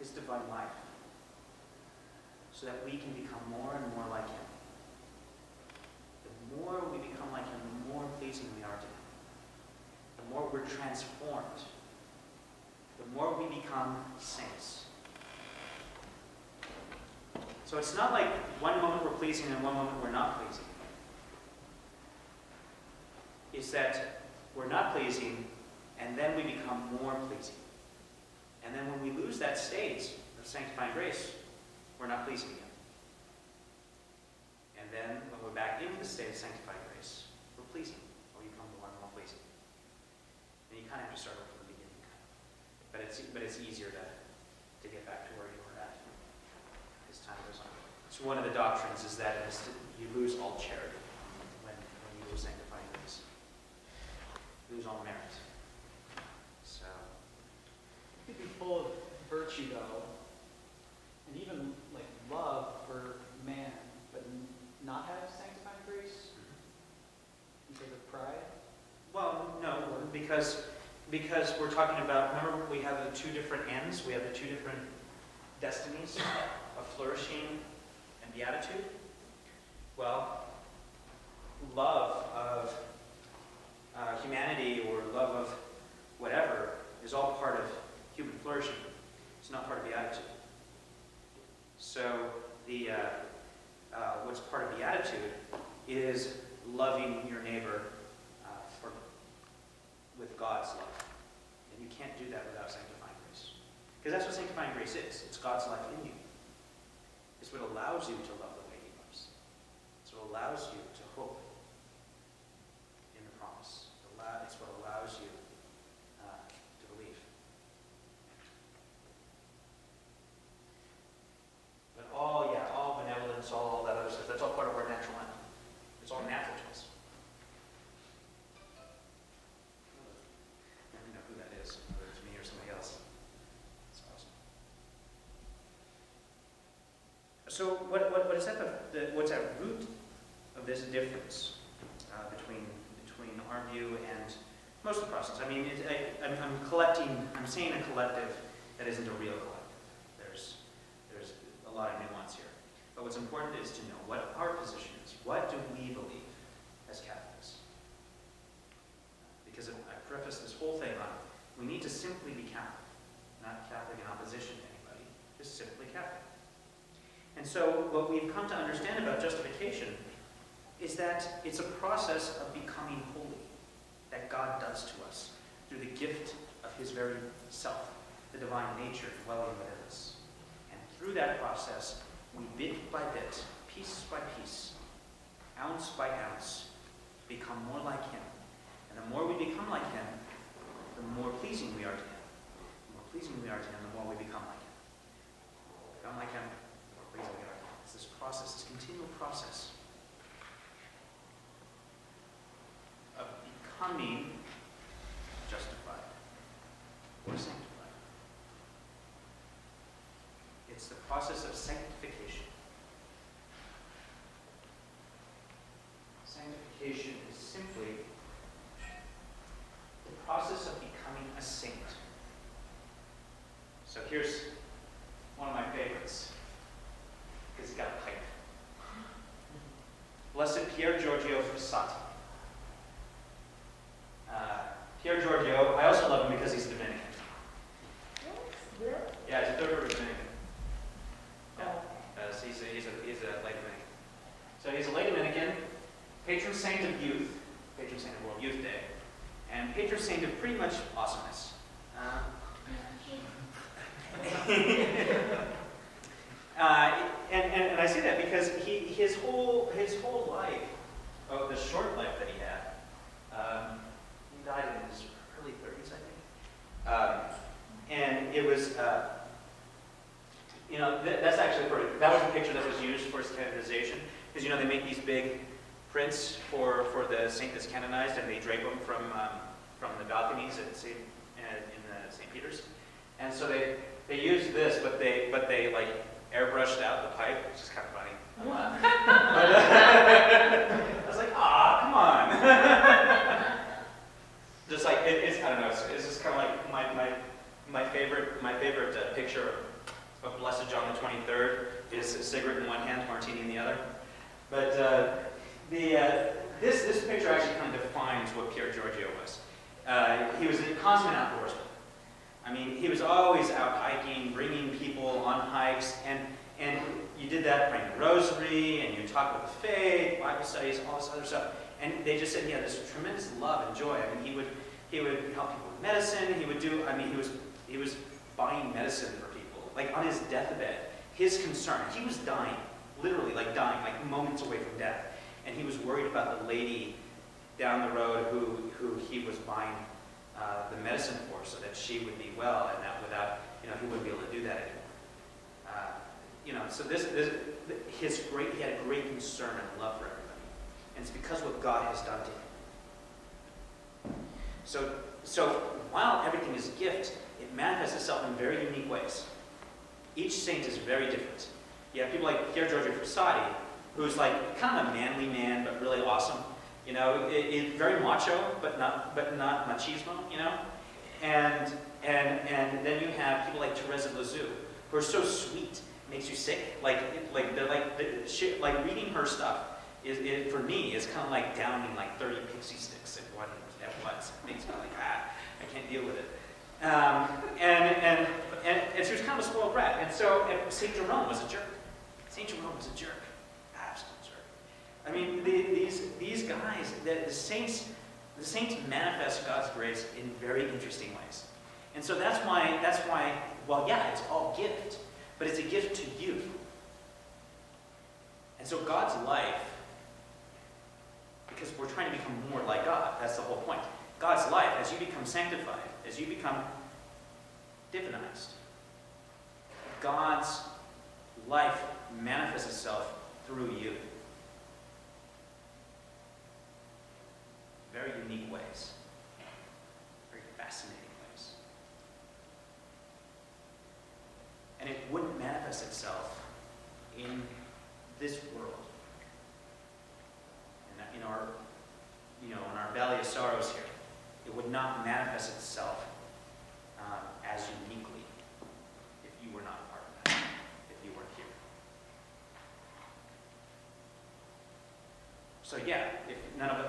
His divine life, so that we can become more and more like Him. The more we become like Him, the more pleasing we are to Him. The more we're transformed, the more we become saints. So it's not like one moment we're pleasing and one moment we're not pleasing. It's that we're not pleasing, and then we become more pleasing. And then when we lose that state of sanctifying grace, we're not pleasing again. And then when we're back into the state of sanctifying grace, we're pleasing, or we become more and more pleasing. And you kind of have to start over from the beginning. But it's easier to get back to where you were at as time goes on. So one of the doctrines is that you lose all charity when you lose sanctifying grace. You lose all merit. So you could be full of virtue, though, and even like love for man, but not have sanctifying grace because of pride. Well, no, because we're talking about, remember we have the two different ends, we have the two different destinies of flourishing and beatitude. Well, love of humanity or love of whatever is all part of human flourishing. It's not part of beatitude. So what's part of beatitude is loving your neighbor with God's love. And you can't do that without sanctifying grace. Because that's what sanctifying grace is. It's God's life in you. It's what allows you to love the way He loves. It's what allows you to hope in the promise. It's what allows you to believe. But all benevolence, all that other stuff, that's all part of our natural end. It's all natural to us. I don't know who that is, whether it's me or somebody else. That's awesome. So what is that? What's at root of this difference between our view and most of the process? I mean, I'm saying a collective that isn't a real collective. There's a lot of nuance here. But what's important is to know what our position is. What do we believe as Catholics? Because I preface this whole thing on, we need to simply be Catholic, not Catholic in opposition to anybody, just simply Catholic. And so what we've come to understand about justification is that it's a process of becoming holy that God does to us through the gift of His very self, the divine nature dwelling within us. And through that process, we bit by bit, piece by piece, ounce by ounce, become more like Him. And the more we become like Him, the more pleasing we are to Him. The more pleasing we are to Him, the more we become like Him. Become like Him, the more pleasing we are to Him. It's this process, this continual process of becoming justified or sanctified. It's the process of sanctification. Sanctification is simply the process of becoming a saint. So here's one of my favorites, because he's got a pipe. Blessed Pier Giorgio Frassati. Pier Giorgio, I also love him because he's Dominican. Yeah, he's a third order Dominican. Yeah. So he's a lay Dominican. So he's a lay Dominican, patron saint of youth, patron saint of World Youth Day, and patron saint of pretty much awesomeness. And I say that because his whole life, the short life that he had, he died in his early 30s, I think. And it was, that's actually that was the picture that was used for his canonization, because they make these big prints for the saint that's canonized, and they drape them from the balconies in St. Peter's. And so they used this, but they like airbrushed out the pipe, which is kind of funny. I was like, come on. Just like I don't know. It's just kind of like my favorite picture of Blessed John the 23rd is a cigarette in one hand, martini in the other. But this picture actually kind of defines what Pier Giorgio was. He was a consummate outdoorsman. I mean, he was always out hiking, bringing people on hikes, and you did that praying the rosary, and you talked about the faith, Bible studies, all this other stuff. And they just said he had this tremendous love and joy. I mean, he would help people with medicine. He was buying medicine for people, like on his deathbed. His concern, he was dying, literally like dying, like moments away from death, and he was worried about the lady down the road who he was buying the medicine for, so that she would be well, and that without, he wouldn't be able to do that anymore. So he had a great concern and love for everybody. And it's because of what God has done to him. So while everything is a gift, it manifests itself in very unique ways. Each saint is very different. You have people like Pier Giorgio Frassati, who's like kind of a manly man, but really awesome. Very macho, but not machismo. And then you have people like Teresa of Lisieux, who are so sweet, makes you sick. Like reading her stuff for me is kind of like downing like 30 pixie sticks at once. It makes me like, I can't deal with it. And she was kind of a spoiled brat. And so St. Jerome was a jerk. St. Jerome was a jerk. Absolute jerk. I mean, these guys, the saints manifest God's grace in very interesting ways. And so that's why, well, yeah, it's all gift, but it's a gift to you. And so God's life, because we're trying to become more like God, that's the whole point. God's life, as you become sanctified, as you become divinized, God's life manifests itself through you. Very unique ways. Very fascinating ways. And it wouldn't manifest itself in this world. In our Valley of Sorrows here, it would not manifest itself as uniquely if you were not a part of that, if you weren't here. So yeah,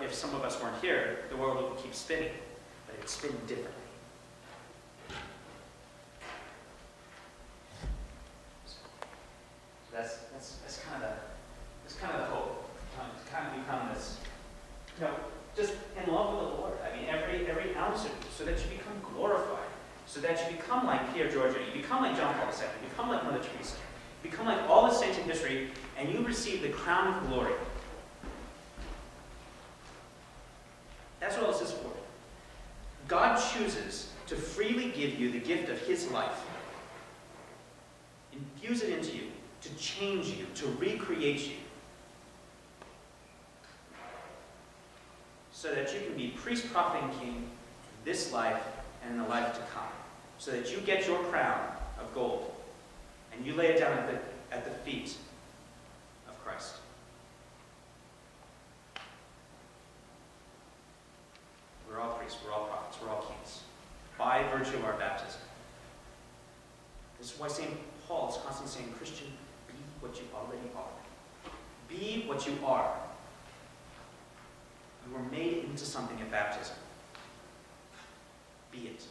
if some of us weren't here, the world would keep spinning, but it would spin differently. So that's kind of the hope. It's kind of become this, just in love with the Lord. I mean, every ounce of you, so that you become glorified, so that you become like Pier Giorgio, you become like John Paul II, you become like Mother Teresa, you become like all the saints in history, and you receive the crown of glory. That's what all this is for. God chooses to freely give you the gift of his life, infuse it into you, to change you, to recreate you, so that you can be priest, prophet, and king in this life and in the life to come, so that you get your crown of gold and you lay it down at the feet of Christ. We're all priests, we're all prophets, we're all kings, by virtue of our baptism. This is why St. Paul is constantly saying, Christian, be what you already are. Be what you are. You were made into something at baptism. Be it.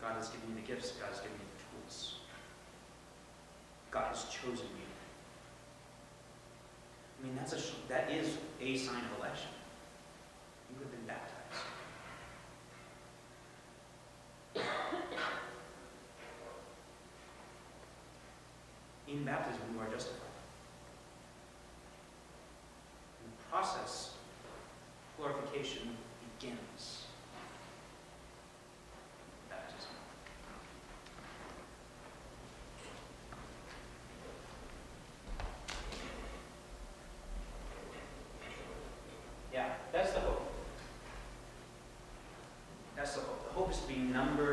God has given you the gifts. God has given you the tools. God has chosen you. I mean, that is a sign of election. You have been baptized. In baptism, you are justified. And the process of glorification begins. Baptism. Yeah, that's the hope. That's the hope. The hope is to be numbered